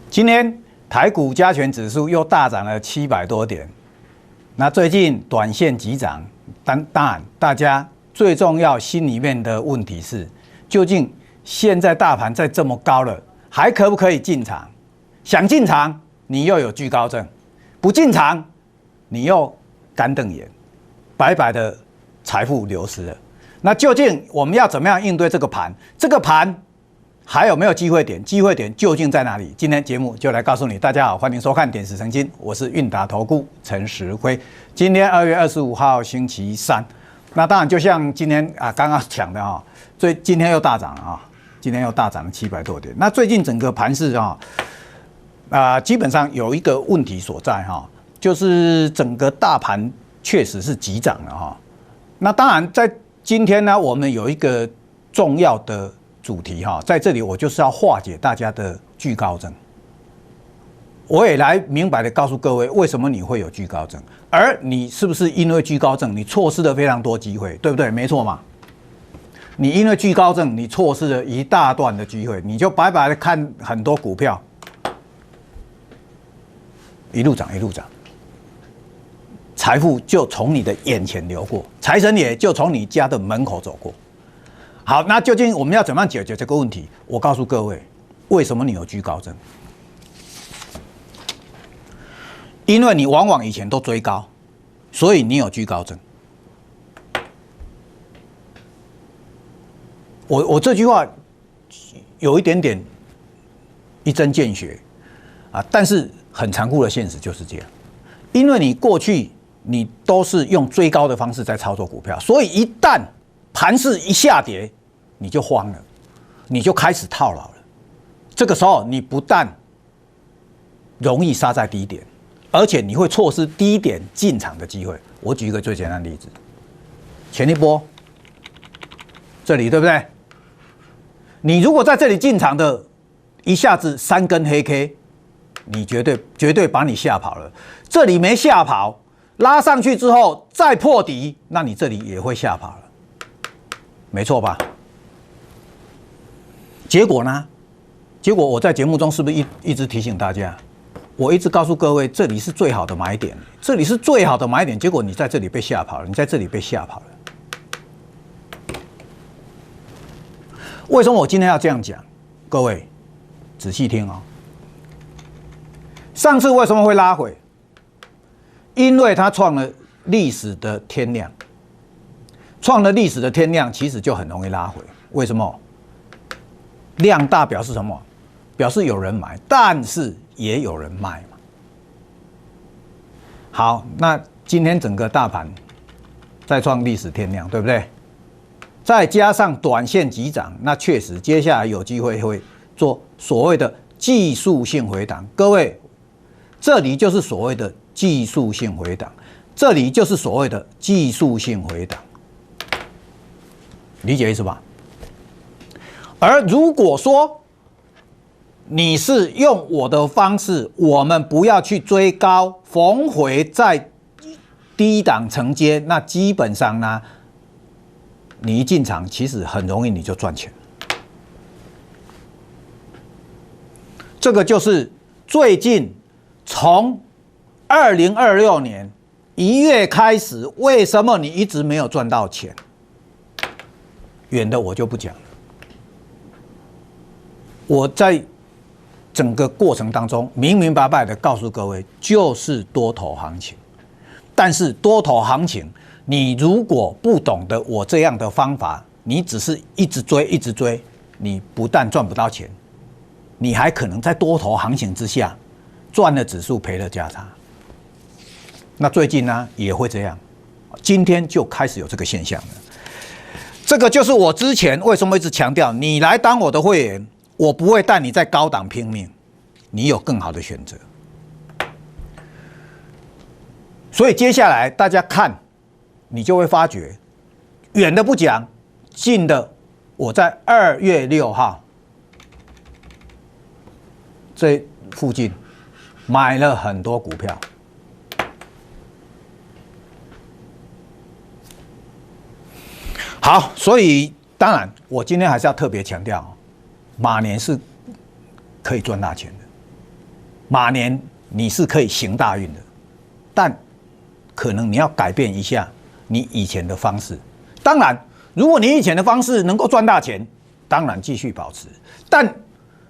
今天台股加权指数又大涨了700多点。那最近短线急涨，当然大家最重要心里面的问题是，究竟现在大盘在这么高了，还可不可以进场？想进场，你又有惧高症；不进场，你又干瞪眼，白白的财富流失了。那究竟我们要怎么样应对这个盘？这个盘还有没有机会点？机会点究竟在哪里？今天节目就来告诉你。大家好，欢迎收看《点石成金》，我是韵达投顾陈时辉。今天2月25号星期三，那当然就像今天刚刚讲的哈，今天又大涨了啊，今天又大涨了700多点。那最近整个盘势基本上有一个问题所在哈，就是整个大盘确实是急涨了哈。那当然在今天呢，我们有一个重要的主题哈，在这里我就是要化解大家的惧高症。我也来明白的告诉各位，为什么你会有惧高症，而你是不是因为惧高症，你错失了非常多机会，对不对？没错嘛。你因为惧高症，你错失了一大段的机会，你就白白的看很多股票一路涨一路涨，财富就从你的眼前流过，财神爷就从你家的门口走过。好，那究竟我们要怎么样解决这个问题？我告诉各位，为什么你有惧高症？因为你往往以前都追高，所以你有惧高症。我这句话有一点点一针见血但是很残酷的现实就是这样。因为你过去你都是用追高的方式在操作股票，所以一旦盘势一下跌，你就慌了，你就开始套牢了。这个时候，你不但容易杀在低点，而且你会错失低点进场的机会。我举一个最简单的例子，前一波这里对不对？你如果在这里进场的，一下子3根黑 K， 你绝对把你吓跑了。这里没吓跑，拉上去之后再破底，那你这里也会吓跑了，没错吧？结果呢？结果我在节目中是不是一直提醒大家？我一直告诉各位，这里是最好的买点，这里是最好的买点。结果你在这里被吓跑了，你在这里被吓跑了。为什么我今天要这样讲？各位仔细听哦。上次为什么会拉回？因为它创了历史的天量，创了历史的天量，其实就很容易拉回。为什么？量大表示什么？表示有人买，但是也有人卖嘛。好，那今天整个大盘再创历史天量，对不对？再加上短线急涨，那确实接下来有机会会做所谓的技术性回档。各位，这里就是所谓的技术性回档，这里就是所谓的技术性回档，理解意思吧？而如果说你是用我的方式，我们不要去追高，逢回在低档承接，那基本上呢，你一进场，其实很容易你就赚钱。这个就是最近从2026年1月开始，为什么你一直没有赚到钱？远的我就不讲了。我在整个过程当中明明白白的告诉各位，就是多头行情。但是多头行情，你如果不懂得我这样的方法，你只是一直追一直追，你不但赚不到钱，你还可能在多头行情之下赚了指数，赔了价差。那最近呢也会这样，今天就开始有这个现象了。这个就是我之前为什么一直强调，你来当我的会员，我不会带你在高档拼命，你有更好的选择。所以接下来大家看，你就会发觉，远的不讲，近的，我在2月6号这附近买了很多股票。好，所以当然，我今天还是要特别强调，马年是可以赚大钱的。马年你是可以行大运的，但可能你要改变一下你以前的方式。当然，如果你以前的方式能够赚大钱，当然继续保持。但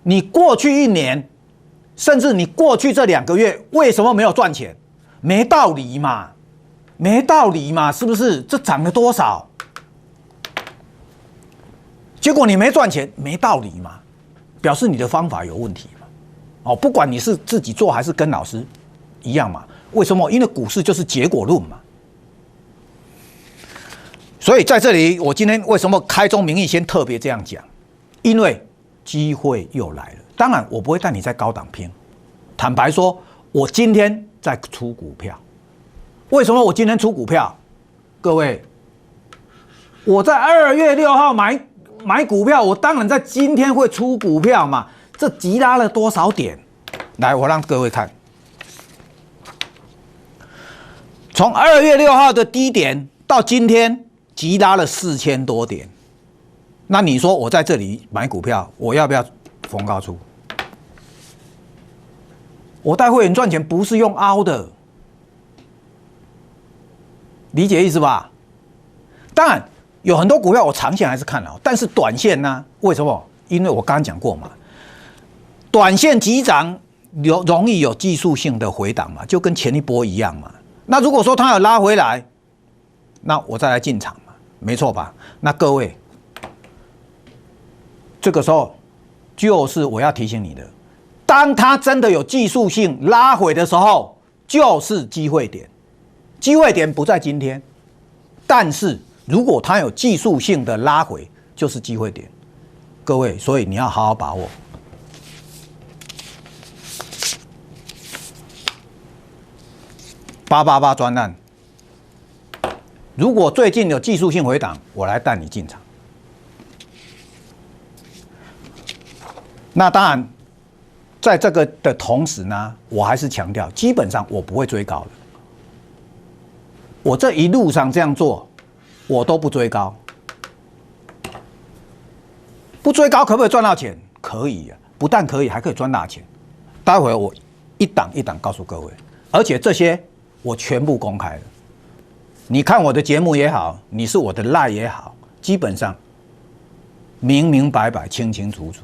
你过去一年，甚至你过去这2个月，为什么没有赚钱？没道理嘛，没道理嘛，是不是？这涨了多少？结果你没赚钱，没道理嘛，表示你的方法有问题嘛。哦，不管你是自己做还是跟老师一样嘛。为什么？因为股市就是结果论嘛。所以在这里，我今天为什么开宗明义先特别这样讲？因为机会又来了。当然，我不会带你在高档拼。坦白说，我今天在出股票。为什么我今天出股票？各位，我在2月6号买股票，我当然在今天会出股票嘛。这急拉了多少点？来，我让各位看。从2月6号的低点到今天，急拉了4000多点。那你说我在这里买股票，我要不要逢高出？我带会员赚钱不是用凹的，理解意思吧？当然有很多股票我长线还是看好，但是短线呢？为什么？因为我刚刚讲过嘛，短线急涨容易有技术性的回档嘛，就跟前一波一样嘛。那如果说它有拉回来，那我再来进场嘛，没错吧？那各位，这个时候就是我要提醒你的，当它真的有技术性拉回的时候，就是机会点。机会点不在今天，但是如果它有技术性的拉回，就是机会点。各位，所以你要好好把握。888专案，如果最近有技术性回档，我来带你进场。那当然，在这个的同时呢，我还是强调，基本上我不会追高的。我这一路上这样做，我都不追高。不追高可不可以赚到钱？可以啊，不但可以，还可以赚大钱。待会我一档一档告诉各位，而且这些我全部公开了。你看我的节目也好，你是我的 LINE 也好，基本上明明白白、清清楚楚，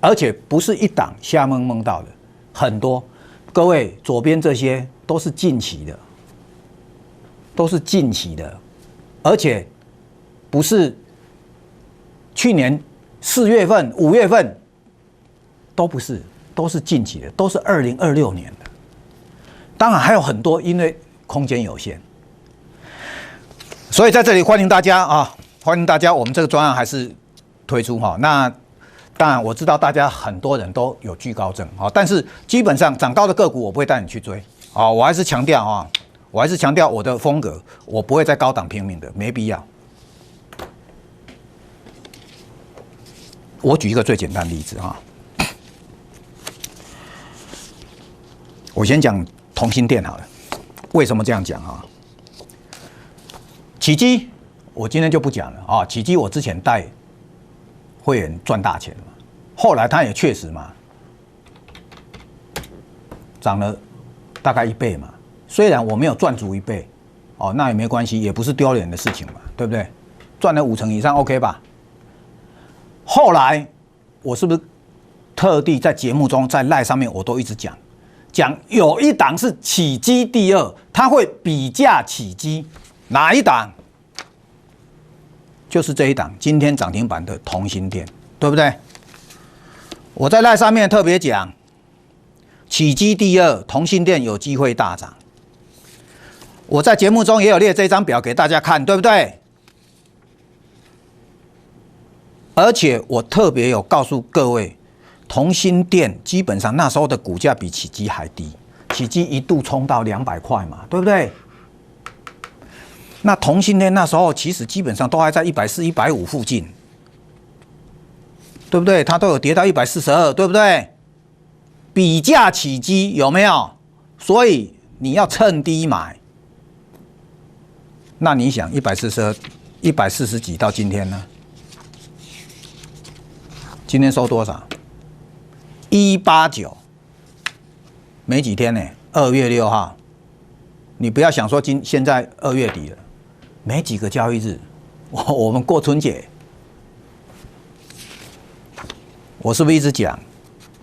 而且不是一档瞎蒙蒙到的，很多。各位左边这些都是近期的，都是近期的，而且不是去年4月份、5月份，都不是，都是近期的，都是2026年的。当然还有很多，因为空间有限，所以在这里欢迎大家啊，欢迎大家，我们这个专案还是推出哈。那当然我知道大家很多人都有惧高症啊，但是基本上涨高的个股我不会带你去追啊，我还是强调啊，我还是强调我的风格，我不会在高档拼命的，没必要。我举一个最简单的例子啊，我先讲同心店好了。为什么这样讲啊？起基我今天就不讲了啊，起基我之前带会员赚大钱嘛，后来它也确实嘛涨了大概1倍嘛，虽然我没有赚足1倍哦，那也没关系，也不是丢脸的事情嘛，对不对？赚了5成以上 OK 吧？后来我是不是特地在节目中在 LINE 上面我都一直讲有一档是起基第2，它会比价起基，哪一档？就是这一档，今天涨停板的同心店，对不对？我在 LINE 上面特别讲，起基第2，同心店有机会大涨。我在节目中也有列这张表给大家看，对不对？而且我特别有告诉各位，同心店基本上那时候的股价比起基还低，起基一度冲到200块嘛，对不对？那同心店那时候其实基本上都还在140、150附近，对不对？它都有跌到142，对不对？比价起基有没有？所以你要趁低买。那你想142、140几到今天呢？今天收多少？189，没几天呢，2月6号，你不要想说现在2月底了，没几个交易日，我们过春节，我是不是一直讲？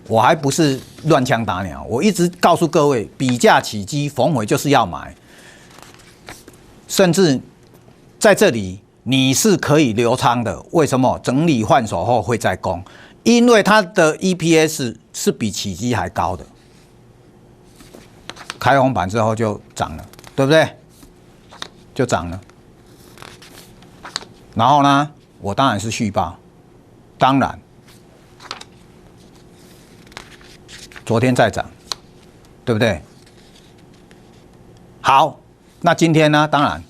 我还不是乱枪打鸟，我一直告诉各位，比价起机，逢回就是要买，甚至在这里你是可以留仓的。为什么？整理换手后会再攻，因为它的 EPS 是比起机还高的。开红盘之后就涨了，对不对？就涨了。然后呢，我当然是续报，当然，昨天再涨，对不对？好，那今天呢？当然，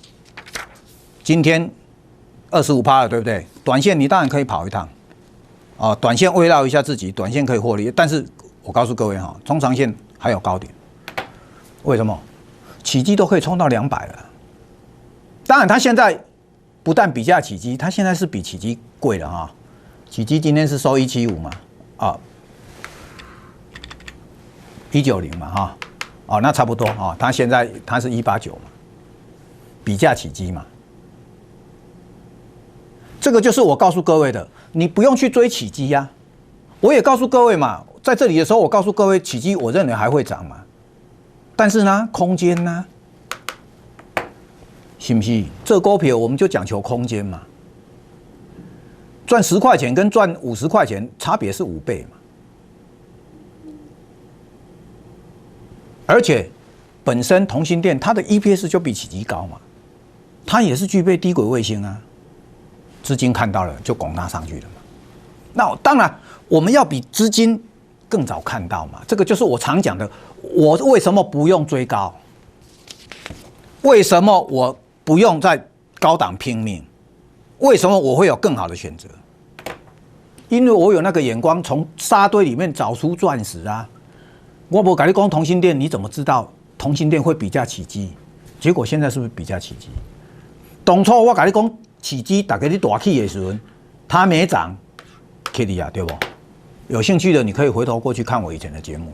今天25%了，对不对？短线你当然可以跑一趟，啊，短线慰劳一下自己，短线可以获利。但是我告诉各位哈，中长线还有高点。为什么？起基都可以冲到200了。当然，它现在不但比价起基，它现在是比起基贵了哈。起基今天是收175嘛，啊，190嘛哈，哦，那差不多啊。它现在它是189嘛，比价起基嘛。这个就是我告诉各位的，你不用去追起基呀。我也告诉各位嘛，在这里的时候，我告诉各位，起基我认为还会涨嘛。但是呢，空间呢，是不是？这股票我们就讲求空间嘛，赚10块钱跟赚50块钱差别是5倍嘛。而且本身同心店它的 EPS 就比起基高嘛，它也是具备低轨卫星啊，资金看到了就拱它上去了嘛。那当然我们要比资金更早看到嘛，这个就是我常讲的。我为什么不用追高？为什么我不用在高档拼命？为什么我会有更好的选择？因为我有那个眼光，从沙堆里面找出钻石啊！我不跟你讲同心店，你怎么知道同心店会比价起基？结果现在是不是比价起基？当初我跟你讲起基，大概你大起的时候，它没涨 ，Kitty 啊，对不？有兴趣的你可以回头过去看我以前的节目。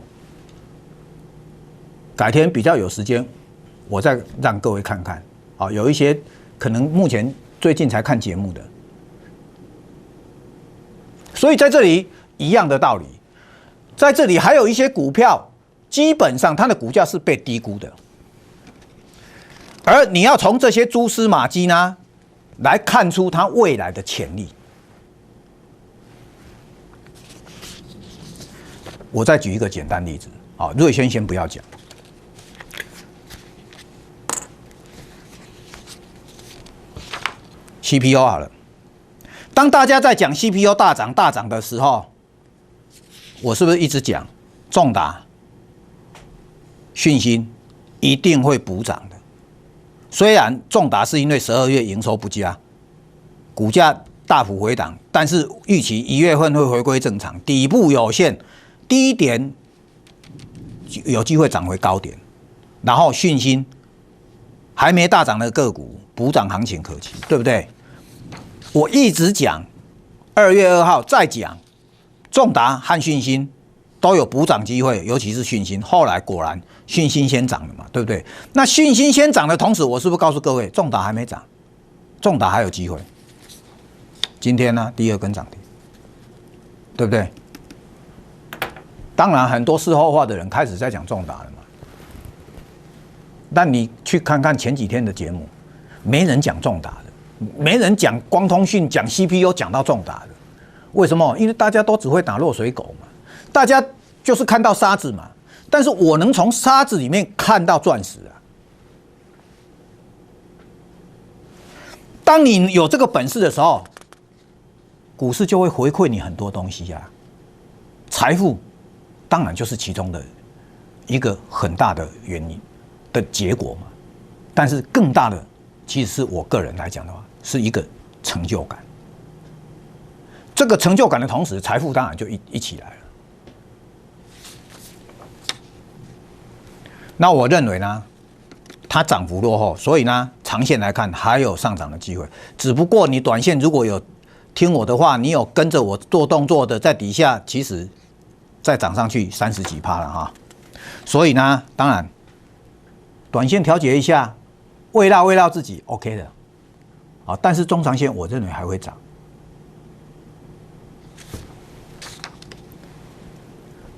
改天比较有时间，我再让各位看看。好，有一些可能目前最近才看节目的，所以在这里一样的道理，在这里还有一些股票，基本上它的股价是被低估的，而你要从这些蛛丝马迹呢，来看出它未来的潜力。我再举一个简单例子，好，瑞轩先不要讲。CPU 好了，当大家在讲 CPU 大涨的时候，我是不是一直讲重达、讯芯一定会补涨的？虽然重达是因为12月营收不佳，股价大幅回档，但是预期1月份会回归正常，底部有限，低点有机会涨回高点，然后讯芯还没大涨的个股补涨行情可期，对不对？我一直讲，2月2号再讲，重达和讯芯都有补涨机会，尤其是讯芯。后来果然讯芯先涨了嘛，对不对？那讯芯先涨的同时，我是不是告诉各位，重达还没涨，重达还有机会？今天呢，第2根涨停，对不对？当然，很多事后化的人开始在讲重达了嘛。但你去看看前几天的节目，没人讲重达的。没人讲光通讯，讲 CPU 讲到重达的，为什么？因为大家都只会打落水狗嘛，大家就是看到沙子嘛。但是我能从沙子里面看到钻石啊！当你有这个本事的时候，股市就会回馈你很多东西啊。财富当然就是其中的一个很大的原因的结果嘛。但是更大的，其实是我个人来讲的话，是一个成就感。这个成就感的同时，财富当然就一起来了。那我认为呢，它涨幅落后，所以呢，长线来看还有上涨的机会。只不过你短线如果有听我的话，你有跟着我做动作的，在底下其实再涨上去30几%了哈。所以呢，当然，短线调节一下，慰劳自己 ，OK 的。好，但是中长线我认为还会涨。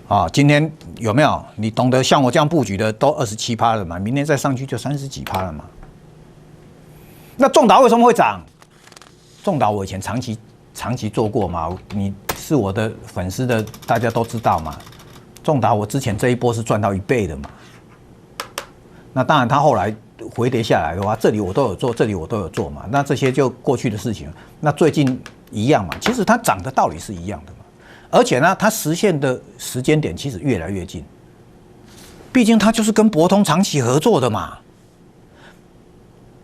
啊，今天有没有你懂得像我这样布局的都27%了嘛？明天再上去就30几%了嘛？那重达为什么会涨？重达我以前长期做过嘛，你是我的粉丝的，大家都知道嘛。重达我之前这一波是赚到1倍的嘛。那当然，它后来回跌下来的话，这里我都有做，这里我都有做嘛。那这些就过去的事情。那最近一样嘛，其实它涨的道理是一样的嘛。而且呢，它实现的时间点其实越来越近。毕竟它就是跟博通长期合作的嘛。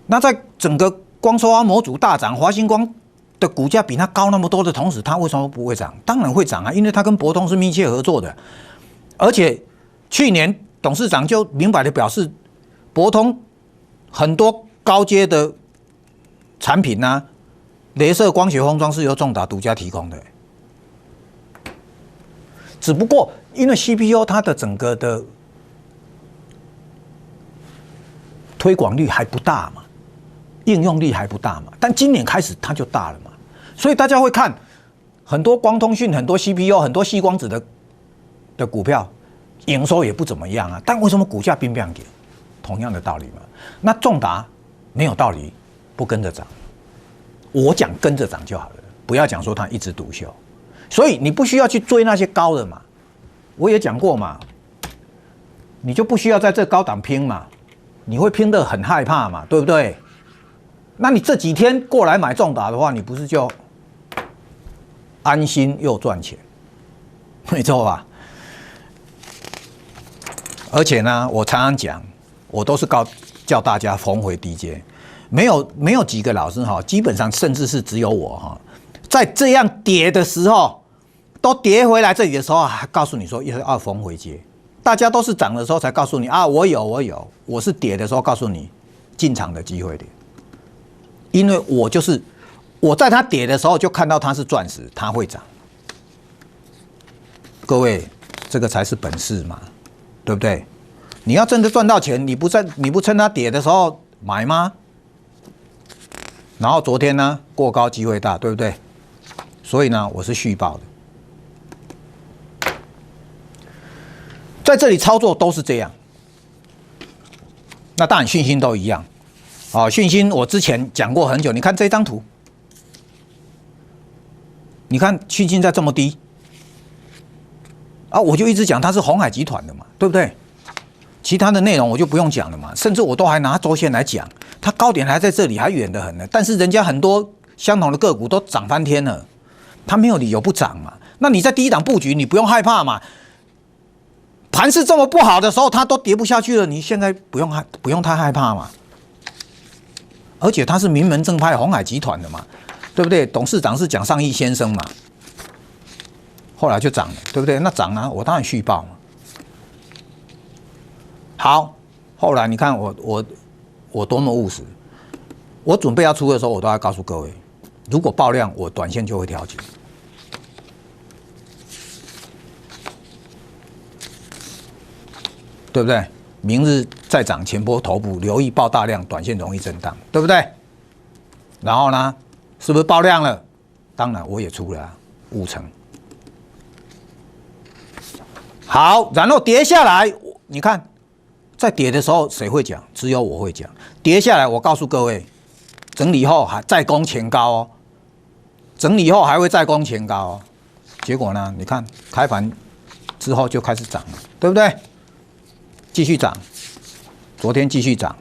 那在整个光收安模组大涨，华星光的股价比它高那么多的同时，它为什么不会涨？当然会涨啊，因为它跟博通是密切合作的。而且去年董事长就明白的表示，博通很多高阶的产品呢，雷射光学封装是由重达独家提供的。只不过因为 CPU 它的整个的推广率还不大嘛，应用力还不大嘛，但今年开始它就大了嘛，所以大家会看很多光通讯、很多 CPU、很多矽光子的股票，营收也不怎么样啊，但为什么股价并不跌？同样的道理嘛。那重达没有道理不跟着涨，我讲跟着涨就好了，不要讲说它一枝独秀。所以你不需要去追那些高的嘛，我也讲过嘛，你就不需要在这高档拼嘛，你会拼得很害怕嘛，对不对？那你这几天过来买重达的话，你不是就安心又赚钱，没错吧？而且呢，我常常讲，我都是叫大家逢回低接，没有几个老师哈，基本上甚至是只有我哈，在这样跌的时候。都跌回来这里的时候，还告诉你说要逢回接，大家都是涨的时候才告诉你啊，我有，我是跌的时候告诉你进场的机会点，因为我在它跌的时候就看到它是钻石，它会涨。各位，这个才是本事嘛，对不对？你要真的赚到钱，你不趁它跌的时候买吗？然后昨天呢过高机会大，对不对？所以呢，我是续报的。在这里操作都是这样，那当然讯息都一样，讯息我之前讲过很久，你看这张图，你看讯息在这么低，我就一直讲它是鸿海集团的嘛，对不对？其他的内容我就不用讲了嘛，甚至我都还拿周线来讲，它高点还在这里，还远得很呢，但是人家很多相同的个股都涨翻天了，它没有理由不涨嘛。那你在第一档布局，你不用害怕嘛。盘势这么不好的时候，它都跌不下去了，你现在不用太害怕嘛。而且它是名门正派鸿海集团的嘛，对不对？董事长是蒋尚义先生嘛，后来就涨了，对不对？那涨啊，我当然续报嘛。好，后来你看我多么务实，我准备要出的时候，我都要告诉各位，如果爆量，我短线就会调节。对不对？明日再涨，前波头部留意爆大量，短线容易震荡，对不对？然后呢，是不是爆量了？当然我也出了5成。好，然后跌下来，你看，在跌的时候谁会讲？只有我会讲。跌下来，我告诉各位，整理以后还再攻前高哦，整理以后还会再攻前高哦。结果呢，你看开盘之后就开始涨了，对不对？继续涨，昨天继续涨，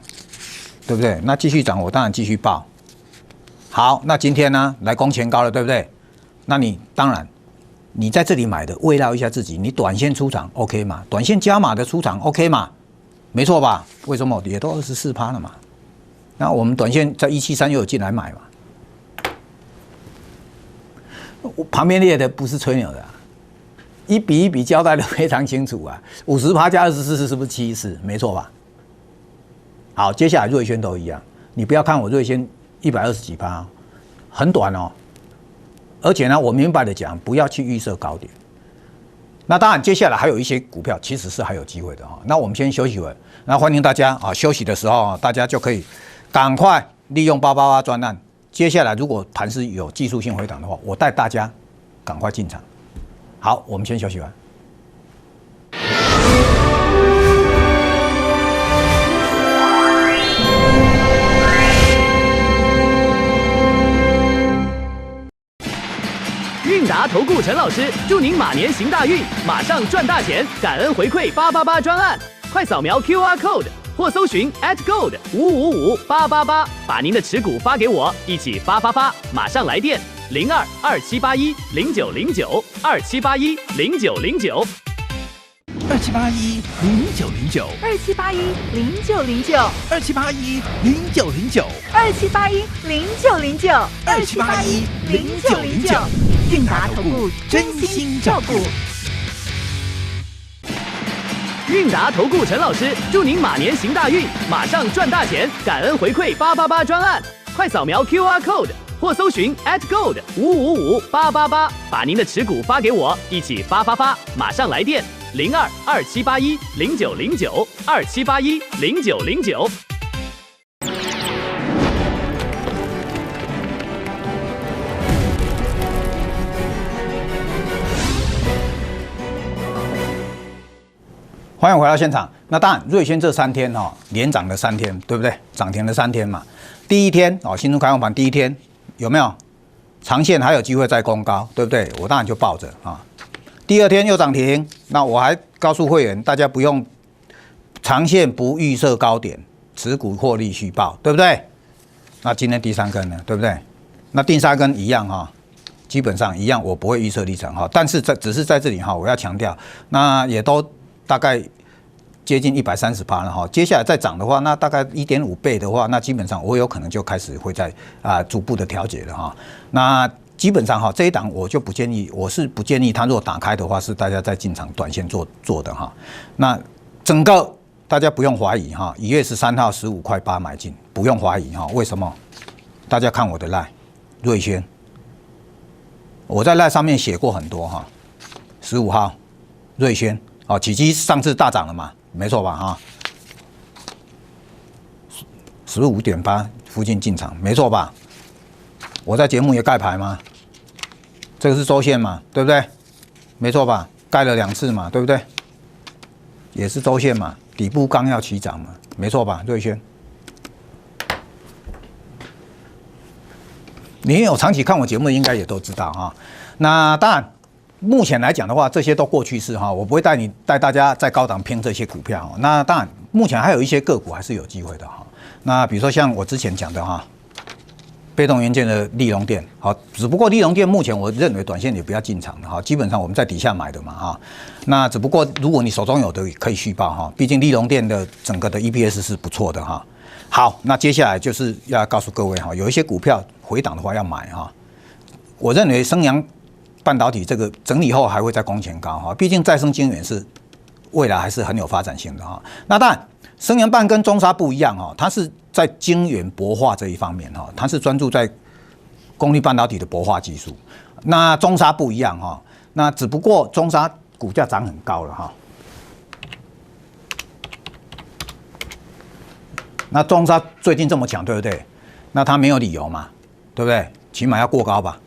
对不对？那继续涨，我当然继续报。好，那今天呢，来攻前高了，对不对？那你当然，你在这里买的，慰劳一下自己，你短线出场 OK 嘛？短线加码的出场 OK 嘛？没错吧？为什么也都24%了嘛？那我们短线在173又有进来买嘛？我旁边列的不是吹牛的一笔一笔交代的非常清楚啊，50%加24是不是74？没错吧？好，接下来瑞轩都一样，你不要看我瑞轩120几%，很短哦。而且呢，我明白的讲，不要去预设高点，那当然，接下来还有一些股票其实是还有机会的哈。那我们先休息会，那欢迎大家啊，休息的时候大家就可以赶快利用888专案。接下来如果盘势有技术性回档的话，我带大家赶快进场。好，我们先休息完。韵达投顾陈老师祝您马年行大运，马上赚大钱，感恩回馈888专案，快扫描 QR code 或搜寻 @gold555888，把您的持股发给我，一起发发发，马上来电022781090927810909。278109092781090927810909韵达投顾真心照顾。韵达投顾陈老师祝您马年行大运，马上赚大钱，感恩回馈888专案，快扫描 QR code 或搜寻@gold555888，把您的持股发给我，一起发发发，马上来电022781090927810909。欢迎回到现场。那当然，瑞轩这3天连涨了3天，对不对？涨停了3天嘛。第一天新春开放盘第一天有没有长线还有机会再攻高，对不对？我当然就抱着啊。第二天又涨停，那我还告诉会员，大家不用长线不预设高点，持股获利续报，对不对？那今天第3根呢，对不对？那第3根一样哈。基本上一样，我不会预设立场哈，但是只是在这里哈，我要强调，那也都大概接近130%了哈。接下来再涨的话，那大概1.5倍的话，那基本上我有可能就开始会在逐步的调节了哈。那基本上哈，这一档我就不建议，我是不建议它如果打开的话，是大家在进场短线做的哈。那整个大家不用怀疑哈，1月13号15.8块买进，不用怀疑哈。为什么？大家看我的 LINE 瑞轩。我在 LINE 上面写过很多哈，15号瑞轩起基上次大涨了嘛，没错吧哈，15.8附近进场，没错吧？我在节目也盖牌吗？这个是周线嘛，对不对？没错吧？盖了2次嘛，对不对？也是周线嘛，底部刚要起涨嘛，没错吧？瑞轩。你有长期看我节目，应该也都知道哈。那当然，目前来讲的话，这些都过去式哈，我不会带大家在高档拼这些股票。那当然，目前还有一些个股还是有机会的哈。那比如说像我之前讲的哈，被动元件的立隆电，好，只不过立隆电目前我认为短线也不要进场的哈，基本上我们在底下买的嘛哈。那只不过如果你手中有的可以续报哈，毕竟立隆电的整个的 EPS 是不错的哈。好，那接下来就是要告诉各位哈，有一些股票回档的话要买哈。我认为升阳半导体这个整理后还会再攻前高哈，毕竟再生晶圆是未来还是很有发展性的哈。那当然，升阳半跟中砂不一样哈，它是在晶圆薄化这一方面哈，它是专注在功率半导体的薄化技术。那中砂不一样哈，那只不过中砂股价涨很高了哈。那中砂最近这么强，对不对？那它没有理由嘛，对不对？起码要过高吧？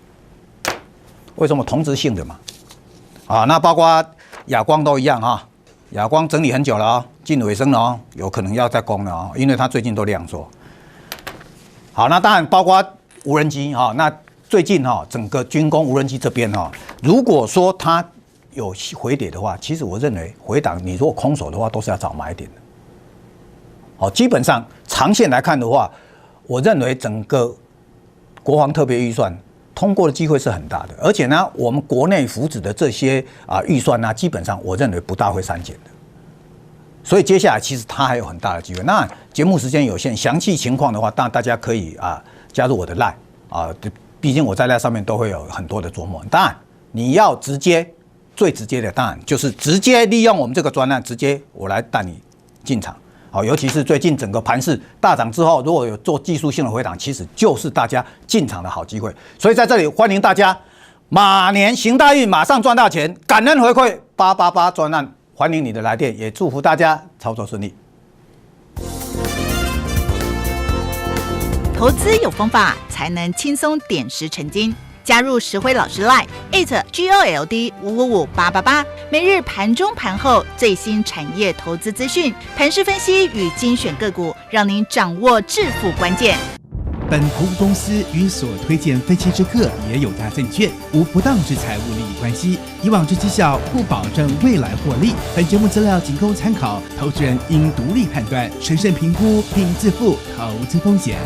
为什么？同质性的嘛。那包括亚光都一样哈。亚光整理很久了哦，近尾声了哦，有可能要再攻了哦，因为它最近都量缩。好，那当然包括无人机哈，那最近哈整个军工无人机这边哈，如果说它有回跌的话，其实我认为回档你如果空手的话，都是要找买点的。好，基本上长线来看的话，我认为整个国防特别预算通过的机会是很大的，而且呢，我们国内扶植的这些预算呢，基本上我认为不大会删减的。所以接下来其实它还有很大的机会。那节目时间有限，详细情况的话，当然大家可以加入我的 LINE 毕竟我在 LINE 上面都会有很多的琢磨。当然你要最直接的，当然就是直接利用我们这个专案，直接我来带你进场。好，尤其是最近整个盘势大涨之后，如果有做技术性的回档，其实就是大家进场的好机会。所以在这里欢迎大家马年行大运，马上赚大钱，感恩回馈888专案，欢迎你的来电，也祝福大家操作顺利。投资有方法，才能轻松点石成金。加入石辉老师 Line @GOLD555888，每日盘中盘后最新产业投资资讯、盘势分析与精选个股，让您掌握致富关键。本投资公司与所推荐分期之客也有大证券，无不当之财务利益关系。以往之绩效不保证未来获利。本节目资料仅供参考，投资人应独立判断、审慎评估并自负投资风险。